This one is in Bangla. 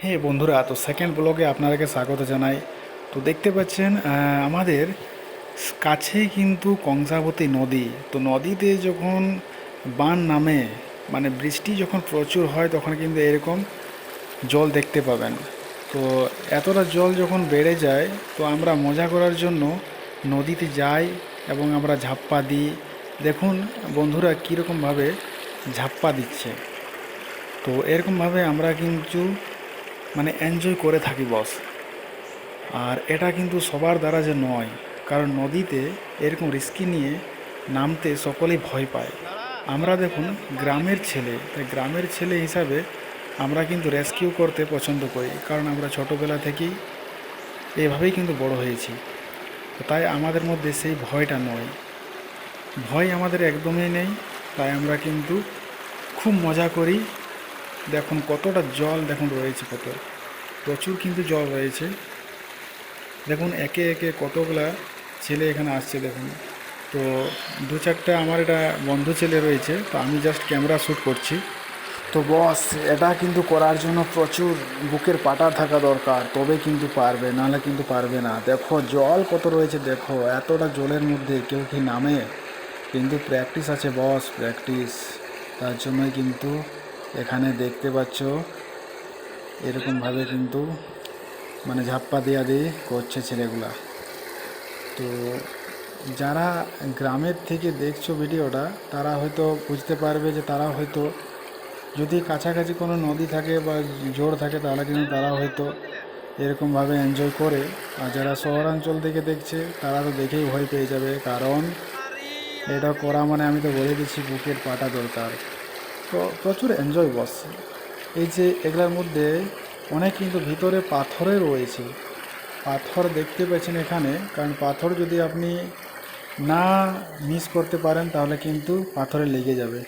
হে বন্ধুরা, তো সেকেন্ড ব্লগে আপনাদেরকে স্বাগত জানাই। তো দেখতে পাচ্ছেন আমাদের কাছেই কিন্তু কংসাবতী নদী। তো নদীতে যখন বান নামে, মানে বৃষ্টি যখন প্রচুর হয়, তখন কিন্তু এরকম জল দেখতে পাবেন। তো এতটা জল যখন বেড়ে যায়, তো আমরা মজা করার জন্য নদীতে যাই এবং আমরা ঝাপ্পা দিই। দেখুন বন্ধুরা কীরকমভাবে ঝাপ্পা দিচ্ছে। তো এরকমভাবে আমরা কিন্তু মানে এনজয় করে থাকি বস। আর এটা কিন্তু সবার দ্বারা যে নয়, কারণ নদীতে এরকম রিস্কি নিয়ে নামতে সকলেই ভয় পায়। আমরা দেখুন গ্রামের ছেলে, তাই গ্রামের ছেলে হিসাবে আমরা কিন্তু রেস্কিউ করতে পছন্দ করি, কারণ আমরা ছোটোবেলা থেকেই এভাবেই কিন্তু বড় হয়েছি। তো তাই আমাদের মধ্যে সেই ভয়টা নয়, ভয় আমাদের একদমই নেই। তাই আমরা কিন্তু খুব মজা করি। দেখুন কতটা জল দেখুন রয়েছে, কত প্রচুর কিন্তু জল রয়েছে। দেখুন একে একে কতগুলা ছেলে এখানে আসছে দেখুন। তো দু চারটা আমার এটা বন্ধু ছেলে রয়েছে, তো আমি জাস্ট ক্যামেরা শ্যুট করছি। তো বস, এটা কিন্তু করার জন্য প্রচুর বুকের পাটা থাকা দরকার, তবে কিন্তু পারবে, নাহলে কিন্তু পারবে না। দেখো জল কত রয়েছে, দেখো এতটা জলের মধ্যে কেউ কি নামে? কিন্তু প্র্যাকটিস আছে বস, প্র্যাকটিস। তার জন্যই কিন্তু এখানে দেখতে পাচ্ছ এরকমভাবে কিন্তু মানে ঝাপ্পা দেওয়া দিয়ে করছে ছেলেগুলা। তো যারা গ্রামের থেকে দেখছো ভিডিওটা, তারা হয়তো বুঝতে পারবে যে তারা হয়তো যদি কাছাকাছি কোনো নদী থাকে বা জোর থাকে, তাহলে কিন্তু তারা হয়তো এরকমভাবে এনজয় করে। আর যারা শহরাঞ্চল থেকে দেখছে, তারা তো দেখেই ভয় পেয়ে যাবে, কারণ এটা করা মানে আমি তো বলে দিচ্ছি বুকের পাটা দরকার। তো প্রচুর এনজয় বস। এই যে এগুলোর মধ্যে অনেক কিন্তু ভিতরে পাথরে রয়েছে, পাথর দেখতে পাচ্ছেন এখানে, কারণ পাথর যদি আপনি না মিস করতে পারেন, তাহলে কিন্তু পাথরে লেগে যাবে।